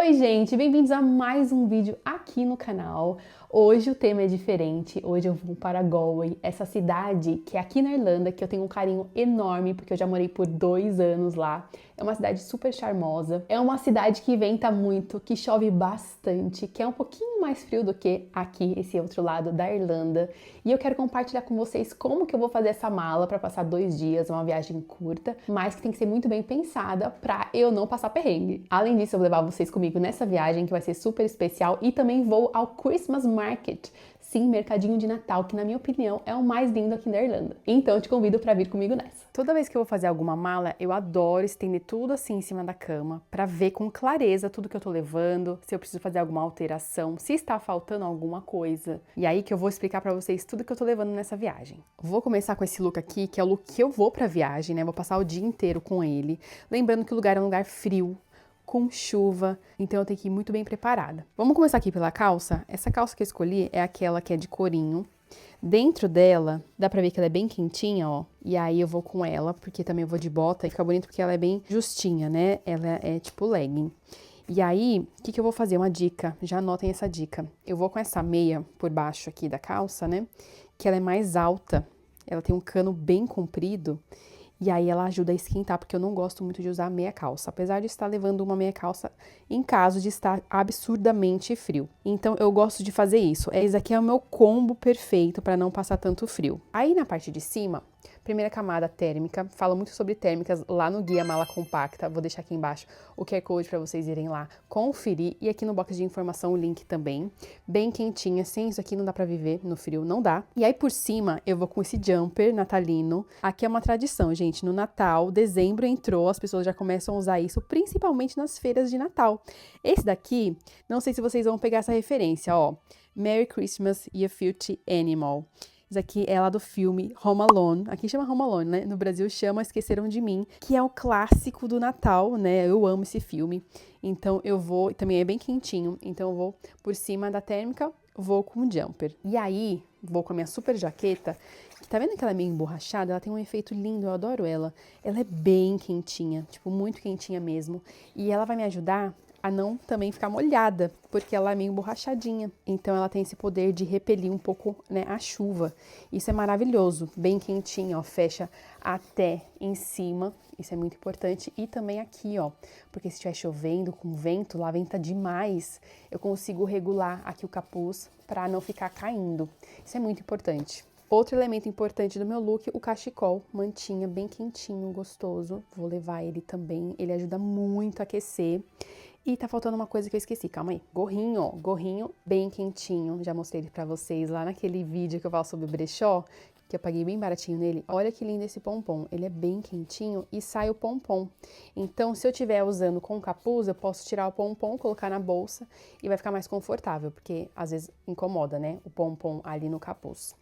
Oi gente, bem-vindos a mais um vídeo aqui no canal. Hoje o tema é diferente, hoje eu vou para Galway, essa cidade que é aqui na Irlanda, que eu tenho um carinho enorme porque eu já morei por 2 anos lá. É uma cidade super charmosa, é uma cidade que venta muito, que chove bastante, que é um pouquinho mais frio do que aqui, esse outro lado da Irlanda. E eu quero compartilhar com vocês como que eu vou fazer essa mala para passar 2 dias, uma viagem curta, mas que tem que ser muito bem pensada para eu não passar perrengue. Além disso, eu vou levar vocês comigo nessa viagem que vai ser super especial e também vou ao Christmas Market. Sim, mercadinho de Natal, que na minha opinião é o mais lindo aqui na Irlanda. Então eu te convido para vir comigo nessa. Toda vez que eu vou fazer alguma mala, eu adoro estender tudo assim em cima da cama para ver com clareza tudo que eu tô levando, se eu preciso fazer alguma alteração, se está faltando alguma coisa. E aí que eu vou explicar para vocês tudo que eu tô levando nessa viagem. Vou começar com esse look aqui, que é o look que eu vou pra viagem, né? Vou passar o dia inteiro com ele. Lembrando que o lugar é um lugar frio, com chuva, então eu tenho que ir muito bem preparada. Vamos começar aqui pela calça. Essa calça que eu escolhi é aquela que é de corinho. Dentro dela, dá pra ver que ela é bem quentinha, ó. E aí eu vou com ela, porque também eu vou de bota e fica bonito porque ela é bem justinha, né? Ela é tipo legging. E aí, o que eu vou fazer? Uma dica, já anotem essa dica. Eu vou com essa meia por baixo aqui da calça, né? Que ela é mais alta, ela tem um cano bem comprido. E aí ela ajuda a esquentar, porque eu não gosto muito de usar meia calça, apesar de estar levando uma meia calça em caso de estar absurdamente frio. Então eu gosto de fazer isso. Esse aqui é o meu combo perfeito para não passar tanto frio. Aí na parte de cima, primeira camada térmica, falo muito sobre térmicas lá no guia Mala Compacta, vou deixar aqui embaixo o QR Code para vocês irem lá conferir, e aqui no box de informação o link também, bem quentinha, sem isso aqui não dá para viver no frio, não dá. E aí por cima eu vou com esse jumper natalino, aqui é uma tradição, gente, no Natal, dezembro entrou, as pessoas já começam a usar isso, principalmente nas feiras de Natal. Esse daqui, não sei se vocês vão pegar essa referência, ó, Merry Christmas, You Filthy Animal. Isso aqui é lá do filme Home Alone. Aqui chama Home Alone, né? No Brasil chama Esqueceram de Mim, que é o clássico do Natal, né? Eu amo esse filme. Então eu vou, também é bem quentinho, então eu vou por cima da térmica, vou com o jumper. E aí, vou com a minha super jaqueta, que tá vendo que ela é meio emborrachada? Ela tem um efeito lindo, eu adoro ela. Ela é bem quentinha, tipo, muito quentinha mesmo. E ela vai me ajudar a não também ficar molhada, porque ela é meio emborrachadinha. Então ela tem esse poder de repelir um pouco, né, a chuva. Isso é maravilhoso, bem quentinho, ó, fecha até em cima. Isso é muito importante. E também aqui, ó, porque se estiver chovendo com vento, lá venta demais, eu consigo regular aqui o capuz para não ficar caindo. Isso é muito importante. Outro elemento importante do meu look, o cachecol, mantinha, bem quentinho, gostoso. Vou levar ele também, ele ajuda muito a aquecer. E tá faltando uma coisa que eu esqueci, calma aí. Gorrinho, ó, gorrinho bem quentinho. Já mostrei ele pra vocês lá naquele vídeo que eu falo sobre o brechó, que eu paguei bem baratinho nele. Olha que lindo esse pompom. Ele é bem quentinho e sai o pompom. Então, se eu estiver usando com capuz, eu posso tirar o pompom, colocar na bolsa e vai ficar mais confortável, porque às vezes incomoda, né, o pompom ali no capuz.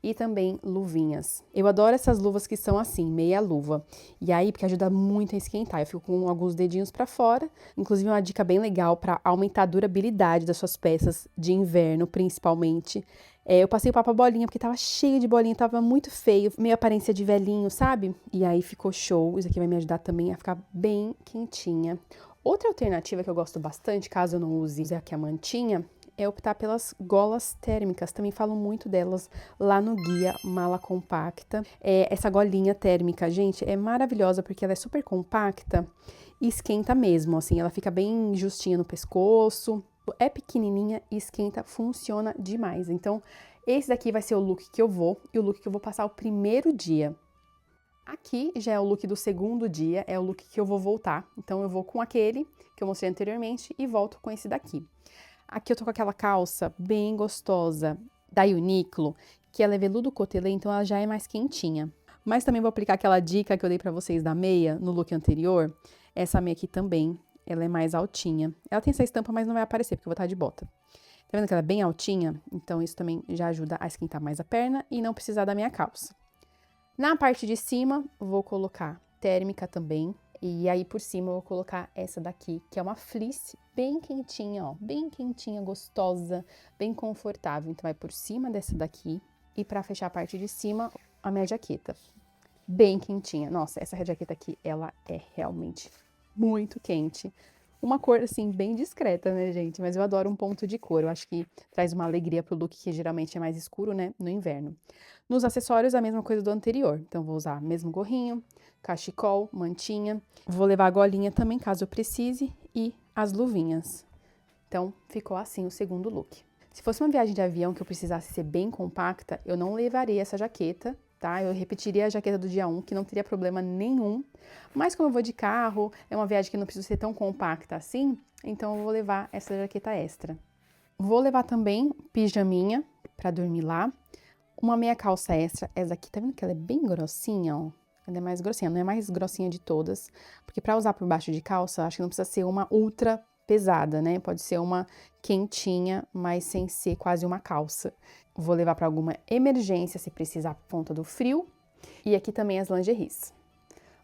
E também luvinhas. Eu adoro essas luvas que são assim, meia luva. E aí, porque ajuda muito a esquentar. Eu fico com alguns dedinhos pra fora. Inclusive, uma dica bem legal para aumentar a durabilidade das suas peças de inverno, principalmente. Eu passei o papo bolinha, porque tava cheio de bolinha, tava muito feio, meio aparência de velhinho, sabe? E aí ficou show. Isso aqui vai me ajudar também a ficar bem quentinha. Outra alternativa que eu gosto bastante, caso eu não use aqui a mantinha, é optar pelas golas térmicas. Também falo muito delas lá no guia Mala Compacta. Essa golinha térmica, gente, é maravilhosa porque ela é super compacta e esquenta mesmo, assim, ela fica bem justinha no pescoço. É pequenininha e esquenta, funciona demais. Então, esse daqui vai ser o look que eu vou e o look que eu vou passar o primeiro dia. Aqui já é o look do segundo dia, é o look que eu vou voltar. Então, eu vou com aquele que eu mostrei anteriormente e volto com esse daqui. Aqui eu tô com aquela calça bem gostosa da Uniqlo, que ela é veludo cotelê, então ela já é mais quentinha. Mas também vou aplicar aquela dica que eu dei pra vocês da meia no look anterior. Essa meia aqui também, ela é mais altinha. Ela tem essa estampa, mas não vai aparecer, porque eu vou estar de bota. Tá vendo que ela é bem altinha? Então isso também já ajuda a esquentar mais a perna e não precisar da minha calça. Na parte de cima, vou colocar térmica também. E aí, por cima, eu vou colocar essa daqui, que é uma fleece bem quentinha, ó. Bem quentinha, gostosa, bem confortável. Então, vai por cima dessa daqui. E pra fechar a parte de cima, a minha jaqueta. Bem quentinha. Nossa, essa jaqueta aqui, ela é realmente muito quente. Uma cor, assim, bem discreta, né, gente? Mas eu adoro um ponto de cor. Eu acho que traz uma alegria pro look que geralmente é mais escuro, né, no inverno. Nos acessórios, a mesma coisa do anterior. Então, vou usar mesmo gorrinho, cachecol, mantinha. Vou levar a golinha também, caso eu precise, e as luvinhas. Então, ficou assim o segundo look. Se fosse uma viagem de avião que eu precisasse ser bem compacta, eu não levaria essa jaqueta, tá? Eu repetiria a jaqueta do dia 1, que não teria problema nenhum. Mas como eu vou de carro, é uma viagem que não precisa ser tão compacta assim, então eu vou levar essa jaqueta extra. Vou levar também pijaminha pra dormir lá. Uma meia calça extra, essa aqui, tá vendo que ela é bem grossinha, ó? Ela é mais grossinha, não é mais grossinha de todas, porque pra usar por baixo de calça, acho que não precisa ser uma ultra pesada, né? Pode ser uma quentinha, mas sem ser quase uma calça. Vou levar pra alguma emergência, se precisar por conta do frio. E aqui também as lingeries.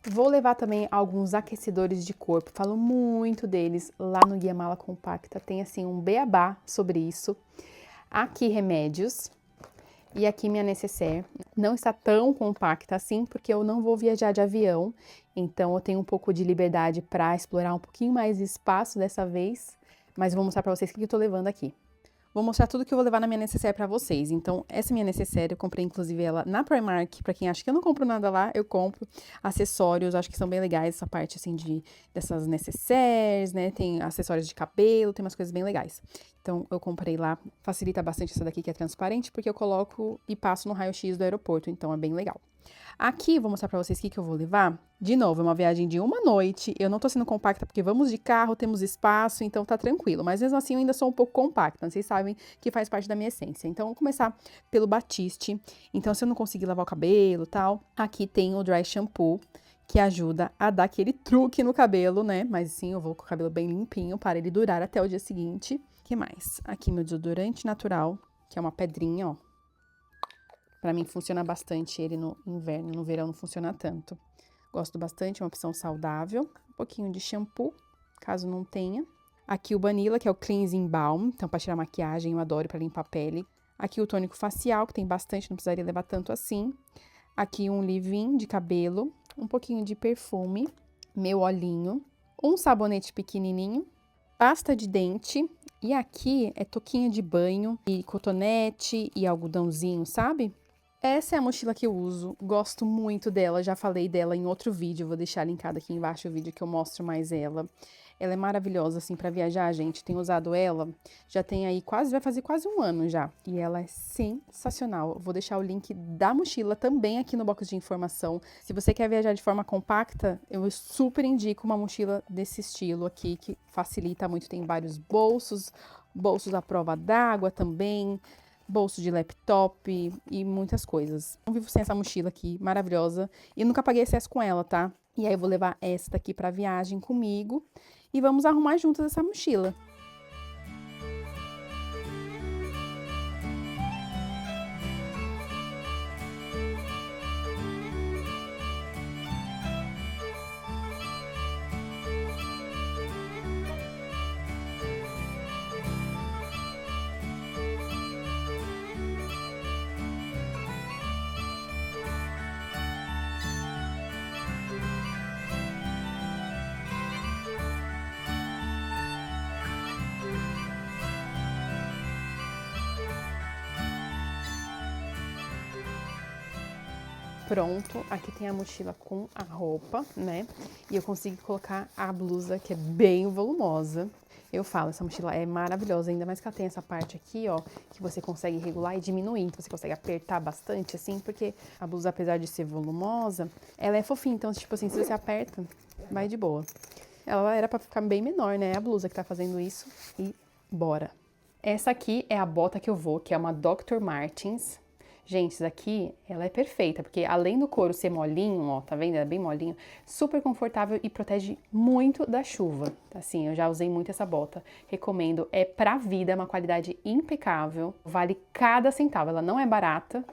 Vou levar também alguns aquecedores de corpo, falo muito deles lá no Guia Mala Compacta, tem assim um beabá sobre isso. Aqui remédios. E aqui minha nécessaire não está tão compacta assim, porque eu não vou viajar de avião, então eu tenho um pouco de liberdade para explorar um pouquinho mais de espaço dessa vez, mas vou mostrar para vocês o que eu tô levando aqui. Vou mostrar tudo que eu vou levar na minha nécessaire pra vocês. Então, essa minha nécessaire, eu comprei inclusive ela na Primark. Pra quem acha que eu não compro nada lá, eu compro. Acessórios, acho que são bem legais, essa parte assim dessas nécessaires, né? Tem acessórios de cabelo, tem umas coisas bem legais. Então, eu comprei lá, facilita bastante essa daqui que é transparente, porque eu coloco e passo no raio-x do aeroporto, então é bem legal. Aqui, vou mostrar pra vocês o que eu vou levar. De novo, é uma viagem de uma noite. Eu não tô sendo compacta porque vamos de carro, temos espaço, então tá tranquilo. Mas mesmo assim, eu ainda sou um pouco compacta. Vocês sabem que faz parte da minha essência. Então, vou começar pelo batiste. Então, se eu não conseguir lavar o cabelo e tal, aqui tem o dry shampoo, que ajuda a dar aquele truque no cabelo, né? Mas sim, eu vou com o cabelo bem limpinho para ele durar até o dia seguinte. O que mais? Aqui meu desodorante natural, que é uma pedrinha, ó. Pra mim funciona bastante ele no inverno, no verão não funciona tanto. Gosto bastante, é uma opção saudável. Um pouquinho de shampoo, caso não tenha. Aqui o Banila, que é o Cleansing Balm, então pra tirar maquiagem eu adoro pra limpar a pele. Aqui o tônico facial, que tem bastante, não precisaria levar tanto assim. Aqui um leave-in de cabelo, um pouquinho de perfume, meu olhinho, um sabonete pequenininho, pasta de dente. E aqui é touquinha de banho e cotonete e algodãozinho, sabe? Essa é a mochila que eu uso, gosto muito dela, já falei dela em outro vídeo, vou deixar linkado aqui embaixo o vídeo que eu mostro mais ela. Ela é maravilhosa, assim, pra viajar, gente, tenho usado ela, já tem aí vai fazer quase um ano já, e ela é sensacional. Vou deixar o link da mochila também aqui no box de informação. Se você quer viajar de forma compacta, eu super indico uma mochila desse estilo aqui, que facilita muito, tem vários bolsos à prova d'água também, bolso de laptop e muitas coisas. Não vivo sem essa mochila aqui, maravilhosa. E nunca paguei excesso com ela, tá? E aí eu vou levar essa daqui pra viagem comigo e vamos arrumar juntas essa mochila. Pronto, aqui tem a mochila com a roupa, né? E eu consegui colocar a blusa, que é bem volumosa. Eu falo, essa mochila é maravilhosa, ainda mais que ela tem essa parte aqui, ó, que você consegue regular e diminuir. Então, você consegue apertar bastante, assim, porque a blusa, apesar de ser volumosa, ela é fofinha. Então, tipo assim, se você aperta, vai de boa. Ela era pra ficar bem menor, né? É a blusa que tá fazendo isso e bora. Essa aqui é a bota que eu vou, que é uma Dr. Martens. Gente, essa daqui, ela é perfeita, porque além do couro ser molinho, ó, tá vendo? Ela é bem molinho, super confortável e protege muito da chuva. Assim, eu já usei muito essa bota, recomendo. É pra vida, é uma qualidade impecável, vale cada centavo. Ela não é barata,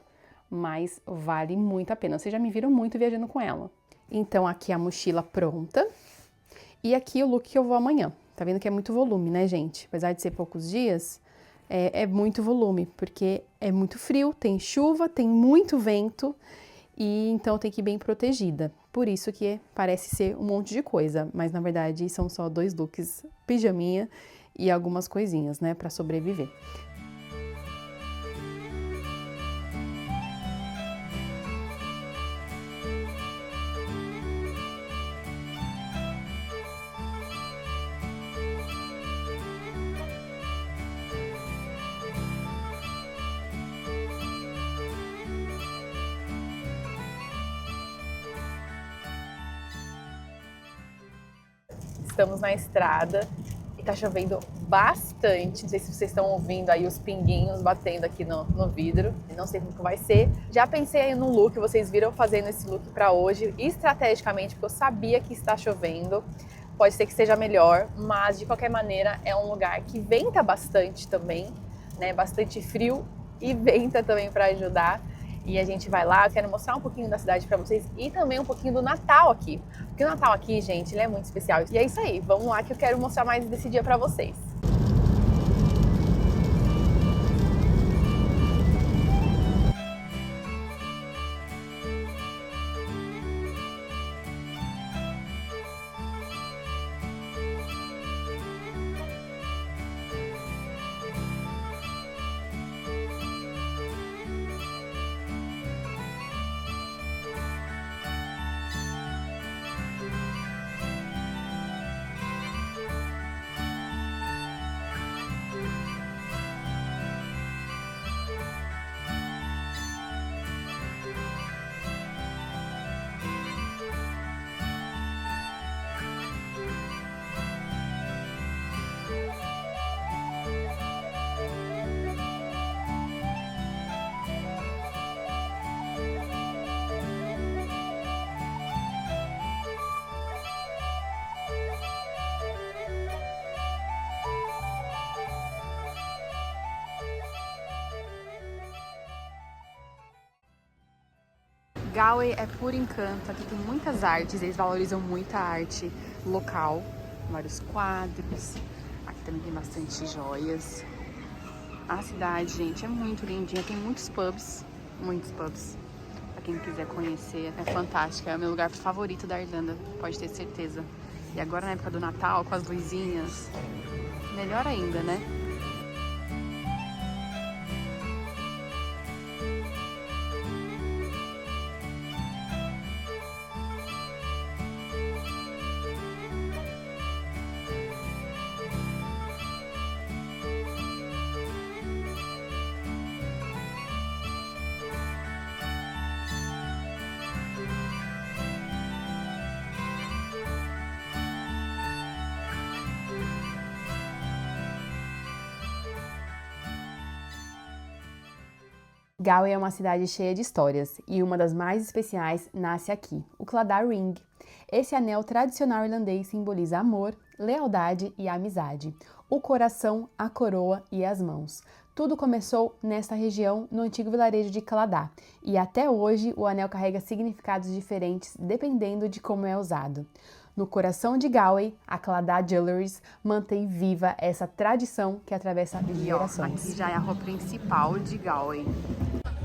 mas vale muito a pena. Vocês já me viram muito viajando com ela. Então, aqui a mochila pronta. E aqui o look que eu vou amanhã. Tá vendo que é muito volume, né, gente? Apesar de ser poucos dias, é muito volume, porque é muito frio, tem chuva, tem muito vento e então tem que ir bem protegida. Por isso que parece ser um monte de coisa, mas na verdade são só 2 looks, pijaminha e algumas coisinhas, né, para sobreviver. Estamos na estrada e tá chovendo bastante. Não sei se vocês estão ouvindo aí os pinguinhos batendo aqui no vidro. Não sei como que vai ser. Já pensei aí no look, vocês viram fazendo esse look para hoje, estrategicamente, porque eu sabia que está chovendo. Pode ser que seja melhor, mas de qualquer maneira é um lugar que venta bastante também, né? Bastante frio e venta também para ajudar. E a gente vai lá, eu quero mostrar um pouquinho da cidade para vocês e também um pouquinho do Natal aqui. Porque o Natal aqui, gente, ele é muito especial. E é isso aí, vamos lá que eu quero mostrar mais desse dia para vocês. Galway é puro encanto, aqui tem muitas artes, eles valorizam muito a arte local, vários quadros, aqui também tem bastante joias. A cidade, gente, é muito lindinha, tem muitos pubs, pra quem quiser conhecer, é fantástica, é o meu lugar favorito da Irlanda, pode ter certeza. E agora na época do Natal, com as luzinhas, melhor ainda, né? Galway é uma cidade cheia de histórias e uma das mais especiais nasce aqui, o Clodagh Ring. Esse anel tradicional irlandês simboliza amor, lealdade e amizade, o coração, a coroa e as mãos. Tudo começou nesta região, no antigo vilarejo de Clodagh, e até hoje o anel carrega significados diferentes dependendo de como é usado. No coração de Galway, a Clodagh Jewelleries mantém viva essa tradição que atravessa gerações. Aqui já é a rua principal de Galway.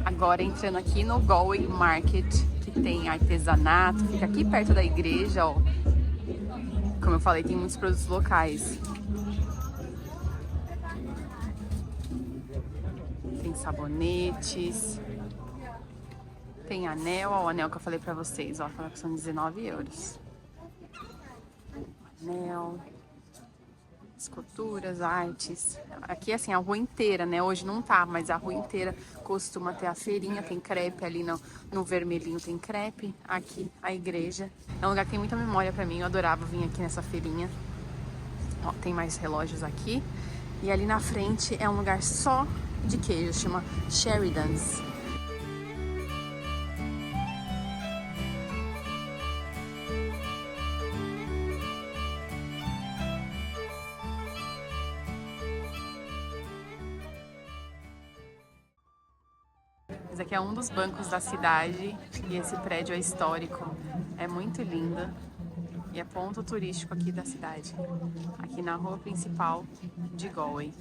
Agora entrando aqui no Galway Market, que tem artesanato, fica aqui perto da igreja, ó. Como eu falei, tem muitos produtos locais. Tem sabonetes, tem anel, ó, o anel que eu falei pra vocês, ó, são 19 euros. Anel, esculturas, artes. Aqui, assim, a rua inteira, né? Hoje não tá, mas a rua inteira costuma ter a feirinha, tem crepe ali no vermelhinho, tem crepe. Aqui, a igreja. É um lugar que tem muita memória pra mim, eu adorava vir aqui nessa feirinha. Ó, tem mais relógios aqui. E ali na frente é um lugar só de queijo, chama Sheridan's. Esse aqui é um dos bancos da cidade e esse prédio é histórico. É muito lindo e é ponto turístico aqui da cidade. Aqui na rua principal de Galway.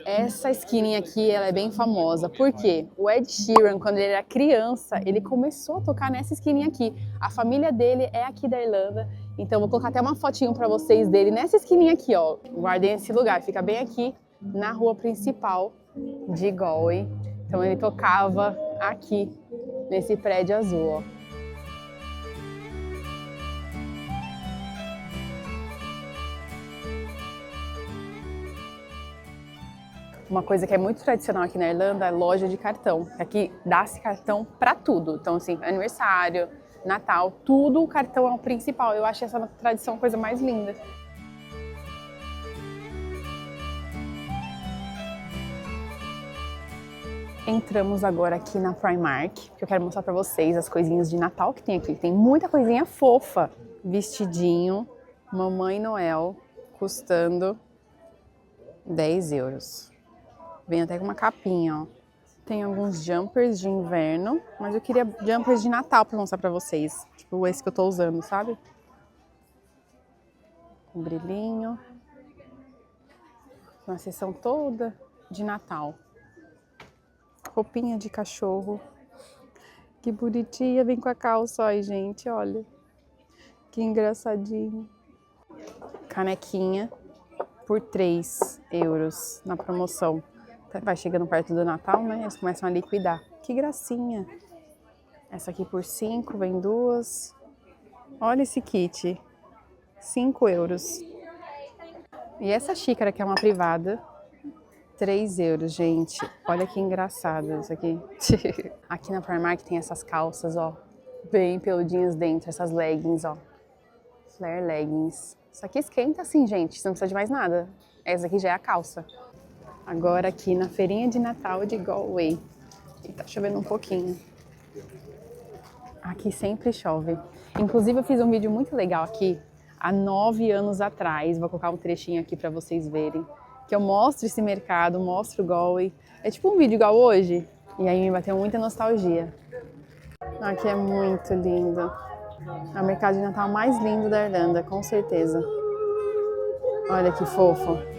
Essa esquininha aqui, ela é bem famosa, porque o Ed Sheeran, quando ele era criança, ele começou a tocar nessa esquininha aqui. A família dele é aqui da Irlanda, então vou colocar até uma fotinho pra vocês dele nessa esquininha aqui, ó. Guardem esse lugar, fica bem aqui na rua principal de Galway. Então ele tocava aqui, nesse prédio azul, ó. Uma coisa que é muito tradicional aqui na Irlanda é loja de cartão. Aqui dá-se cartão para tudo. Então, assim, aniversário, Natal, tudo o cartão é o principal. Eu acho essa tradição a coisa mais linda. Entramos agora aqui na Primark, que eu quero mostrar para vocês as coisinhas de Natal que tem aqui. Tem muita coisinha fofa. Vestidinho, Mamãe Noel, custando 10 euros. Vem até com uma capinha, ó. Tem alguns jumpers de inverno, mas eu queria jumpers de Natal pra mostrar pra vocês. Tipo esse que eu tô usando, sabe? Com brilhinho. Uma seção toda de Natal. Roupinha de cachorro. Que bonitinha, vem com a calça, ó, gente, olha. Que engraçadinho. Canequinha por 3 euros na promoção. Vai chegando perto do Natal, né? Eles começam a liquidar. Que gracinha! Essa aqui por 5, vem duas. Olha esse kit. 5 euros. E essa xícara que é uma privada, 3 euros, gente. Olha que engraçado isso aqui. Aqui na Primark tem essas calças, ó. Bem peludinhas dentro, essas leggings, ó. Flare leggings. Isso aqui esquenta assim, gente. Você não precisa de mais nada. Essa aqui já é a calça. Agora aqui na feirinha de Natal de Galway. E tá chovendo um pouquinho. Aqui sempre chove. Inclusive eu fiz um vídeo muito legal aqui, há 9 anos atrás. Vou colocar um trechinho aqui pra vocês verem. Que eu mostro esse mercado, mostro Galway. É tipo um vídeo igual hoje. E aí me bateu muita nostalgia. Aqui é muito lindo. É o mercado de Natal mais lindo da Irlanda, com certeza. Olha que fofo.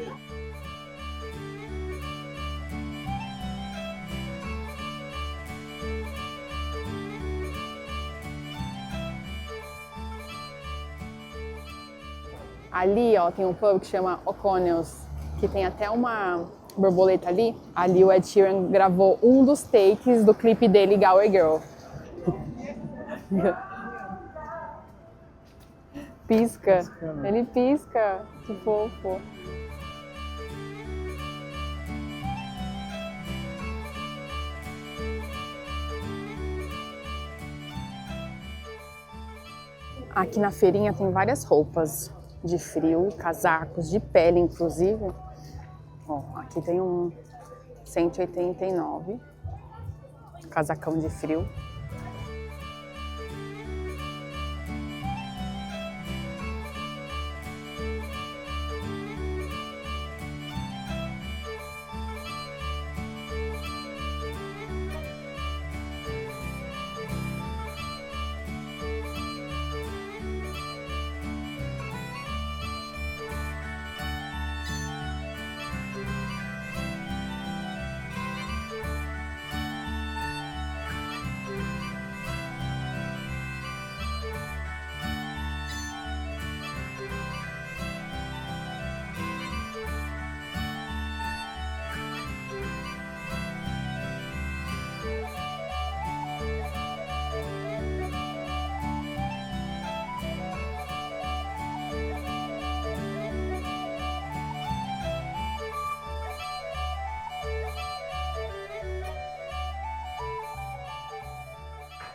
Ali, ó, tem um pub que chama O'Connell's, que tem até uma borboleta ali. Ali o Ed Sheeran gravou um dos takes do clipe dele, Galway Girl. Pisca. Ele pisca. Que fofo. Aqui na feirinha tem várias roupas de frio, casacos de pele, inclusive. Ó, aqui tem um 189, casacão de frio.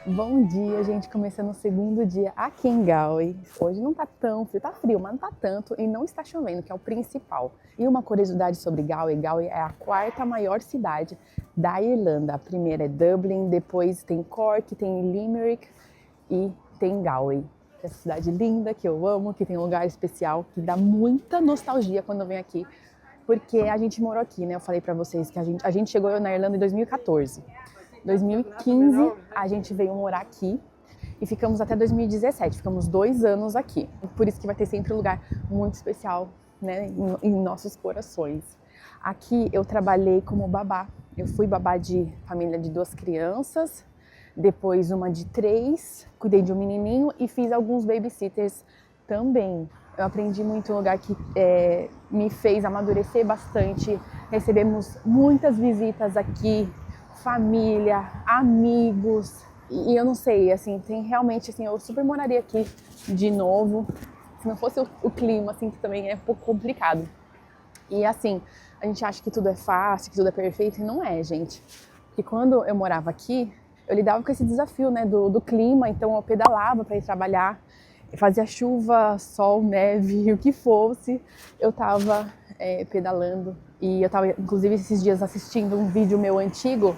Bom dia, gente, começando o segundo dia aqui em Galway. Hoje não tá tão frio, tá frio, mas não tá tanto e não está chovendo, que é o principal. E uma curiosidade sobre Galway, Galway é a quarta maior cidade da Irlanda. A primeira é Dublin, depois tem Cork, tem Limerick e tem Galway. Essa cidade linda que eu amo, que tem um lugar especial, que dá muita nostalgia quando eu venho aqui. Porque a gente morou aqui, né? Eu falei pra vocês que a gente chegou na Irlanda em 2014. 2015 a gente veio morar aqui e ficamos até 2017, ficamos 2 anos aqui. Por isso que vai ter sempre um lugar muito especial né, em nossos corações. Aqui eu trabalhei como babá. Eu fui babá de família de 2 crianças, depois uma de 3, cuidei de um menininho e fiz alguns babysitters também. Eu aprendi muito, um lugar que me fez amadurecer bastante. Recebemos muitas visitas aqui, família, amigos. E eu não sei, assim, tem realmente, assim, eu super moraria aqui de novo. Se não fosse o clima, assim, que também é um pouco complicado. E assim, a gente acha que tudo é fácil, que tudo é perfeito, e não é, gente. Porque quando eu morava aqui, eu lidava com esse desafio, né, do clima, então eu pedalava para ir trabalhar, fazia chuva, sol, neve, o que fosse, eu tava pedalando. E eu tava, inclusive, esses dias assistindo um vídeo meu antigo,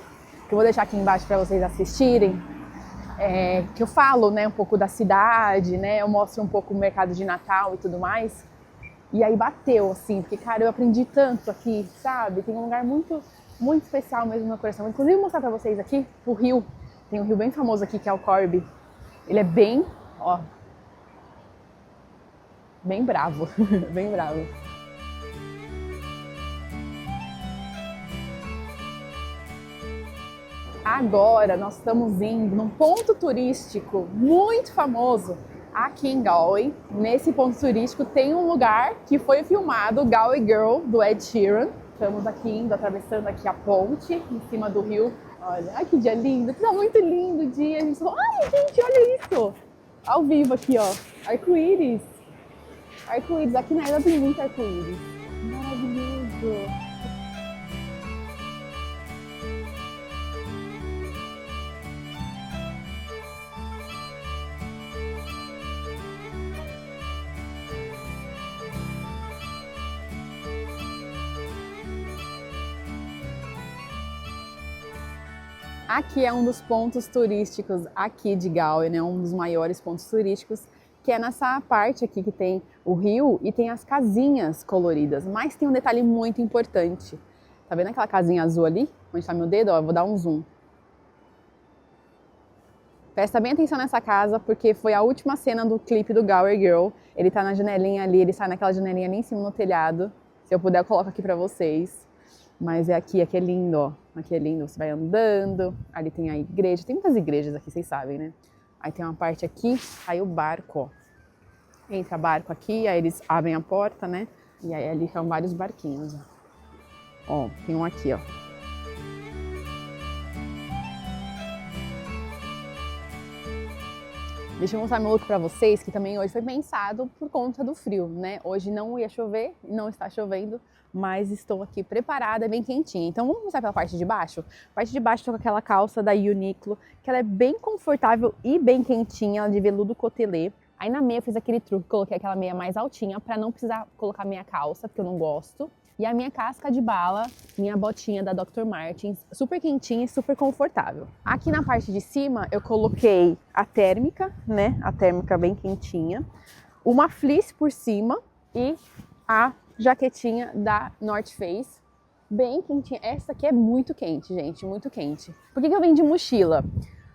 que eu vou deixar aqui embaixo para vocês assistirem, que eu falo, né, um pouco da cidade, né, eu mostro um pouco o mercado de Natal e tudo mais. E aí bateu, assim, porque, cara, eu aprendi tanto aqui, sabe? Tem um lugar muito, muito especial mesmo no meu coração. Inclusive, vou mostrar pra vocês aqui o rio. Tem um rio bem famoso aqui, que é o Corby. Ele é bem, ó, bem bravo, bem bravo. Agora, nós estamos indo num ponto turístico muito famoso aqui em Galway. Nesse ponto turístico tem um lugar que foi filmado, Galway Girl, do Ed Sheeran. Estamos aqui indo, atravessando aqui a ponte, em cima do rio. Olha, ai que dia lindo, tá muito lindo o dia. A gente falou, ai gente, olha isso. Ao vivo aqui, ó, arco-íris. Arco-íris, aqui na ilha tem muito arco-íris. Maravilhoso. Aqui é um dos pontos turísticos aqui de Galway, né? Um dos maiores pontos turísticos, que é nessa parte aqui que tem o rio e tem as casinhas coloridas. Mas tem um detalhe muito importante. Tá vendo aquela casinha azul ali? Onde tá meu dedo? Ó, eu vou dar um zoom. Presta bem atenção nessa casa, porque foi a última cena do clipe do Galway Girl. Ele tá na janelinha ali, ele sai naquela janelinha ali em cima no telhado. Se eu puder, eu coloco aqui pra vocês. Mas é aqui é lindo, ó. Aqui é lindo, você vai andando, ali tem a igreja, tem muitas igrejas aqui, vocês sabem, né? Aí tem uma parte aqui, aí o barco, ó. Entra barco aqui, aí eles abrem a porta, né? E aí ali são vários barquinhos, ó. Ó, tem um aqui, ó. Deixa eu mostrar meu look pra vocês, que também hoje foi pensado por conta do frio, né? Hoje não ia chover, não está chovendo, mas estou aqui preparada, bem quentinha. Então vamos começar pela parte de baixo? A parte de baixo tô com aquela calça da Uniqlo, que ela é bem confortável e bem quentinha, ela é de veludo cotelê. Aí na meia eu fiz aquele truque, coloquei aquela meia mais altinha pra não precisar colocar meia calça, porque eu não gosto. E a minha casca de bala, minha botinha da Dr. Martens, super quentinha e super confortável. Aqui na parte de cima eu coloquei a térmica, né? A térmica bem quentinha. Uma fleece por cima e a jaquetinha da North Face, bem quentinha. Essa aqui é muito quente, gente, muito quente. Por que eu vim de mochila?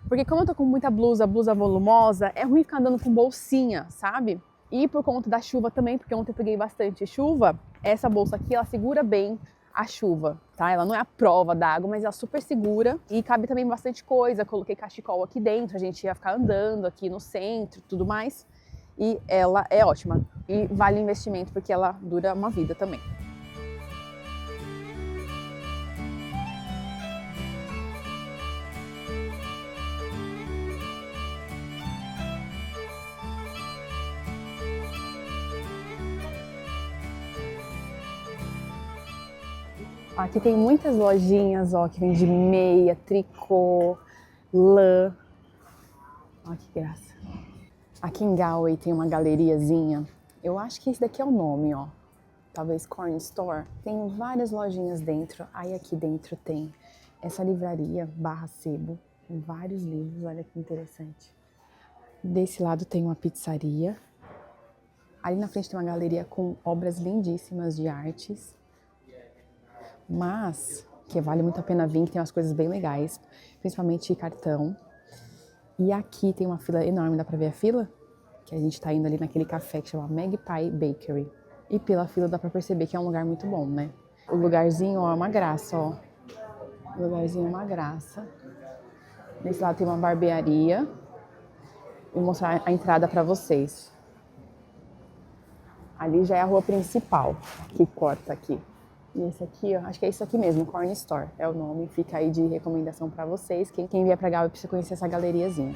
Porque como eu tô com muita blusa volumosa, é ruim ficar andando com bolsinha, sabe? E por conta da chuva também, porque ontem eu peguei bastante chuva, essa bolsa aqui, ela segura bem a chuva, tá? Ela não é a prova d'água, mas ela super segura e cabe também bastante coisa. Coloquei cachecol aqui dentro, a gente ia ficar andando aqui no centro e tudo mais. E ela é ótima. E vale o investimento porque ela dura uma vida também. Aqui tem muitas lojinhas, ó, que vende meia, tricô, lã. Olha que graça. Aqui em Galway tem uma galeriazinha. Eu acho que esse daqui é o nome, ó. Talvez Corn Store. Tem várias lojinhas dentro. Aí aqui dentro tem essa livraria barra sebo, com vários livros. Olha que interessante. Desse lado tem uma pizzaria. Ali na frente tem uma galeria com obras lindíssimas de artes. Mas que vale muito a pena vir, que tem umas coisas bem legais, principalmente cartão. E aqui tem uma fila enorme, dá pra ver a fila? Que a gente tá indo ali naquele café que chama Magpie Bakery. E pela fila dá pra perceber que é um lugar muito bom, né? O lugarzinho, ó, é uma graça, ó. O lugarzinho é uma graça. Nesse lado tem uma barbearia. Vou mostrar a entrada pra vocês. Ali já é a rua principal, que corta aqui. E esse aqui, ó, acho que é isso aqui mesmo, Corn Store, é o nome. Fica aí de recomendação pra vocês. Quem vier pra Galway precisa conhecer essa galeriazinha.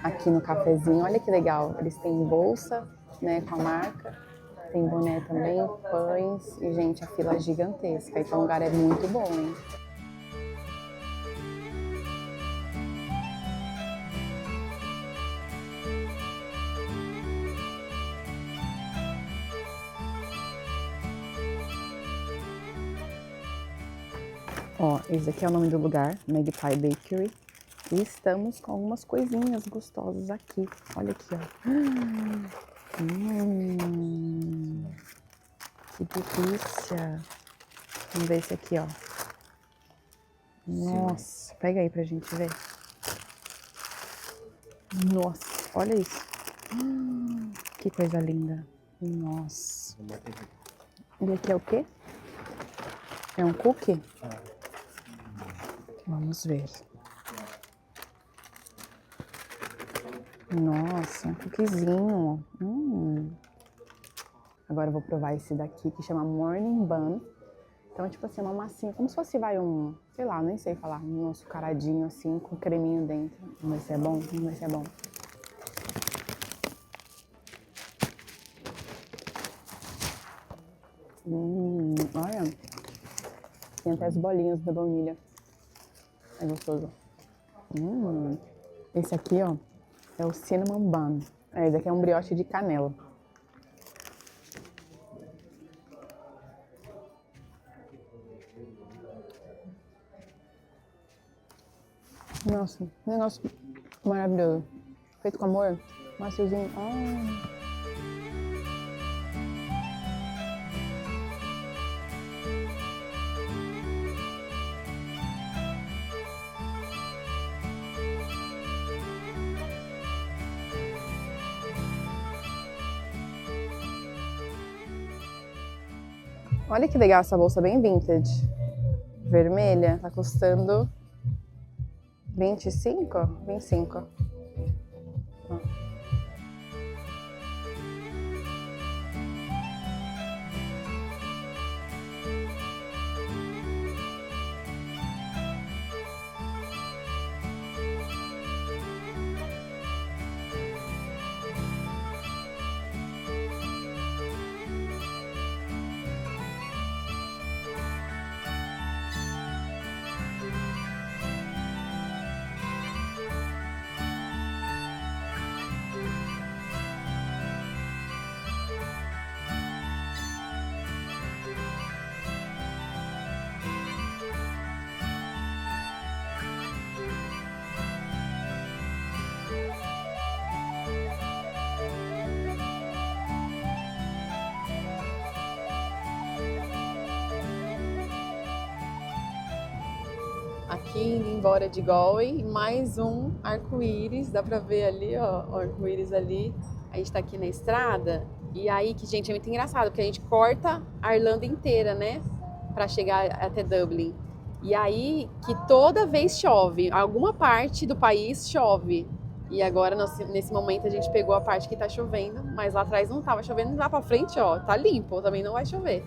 Aqui no cafezinho, olha que legal, eles têm bolsa, né, com a marca, tem boné também, pães e, gente, a fila é gigantesca, então o lugar é muito bom, hein? Ó, esse aqui é o nome do lugar, Magpie Bakery. E estamos com algumas coisinhas gostosas aqui. Olha aqui, ó. Que delícia. Vamos ver esse aqui, ó. Nossa, pega aí pra gente ver. Nossa, olha isso. Que coisa linda. Nossa. E aqui é o quê? É um cookie? Vamos ver. Nossa, um cookiezinho. Agora eu vou provar esse daqui que chama Morning Bun. Então, tipo assim, uma massinha, como se fosse, sei lá, nem sei falar, um açucaradinho assim, com creminho dentro. Vamos ver se é bom, vamos ver se é bom. Olha, tem até as bolinhas da baunilha. É gostoso. Esse aqui, ó, é o Cinnamon Bun. Esse aqui é um brioche de canela. Nossa, negócio maravilhoso. Feito com amor, maciozinho. Olha que legal essa bolsa, bem vintage. Vermelha, tá custando 25? 25. Ó. Aqui indo embora de Galway, mais um arco-íris, dá pra ver ali, ó, o arco-íris ali. A gente tá aqui na estrada, e aí que, gente, é muito engraçado, porque a gente corta a Irlanda inteira, né, pra chegar até Dublin. E aí que toda vez chove, alguma parte do país chove. E agora, nesse momento, a gente pegou a parte que tá chovendo, mas lá atrás não tava chovendo, lá pra frente, ó, tá limpo, também não vai chover.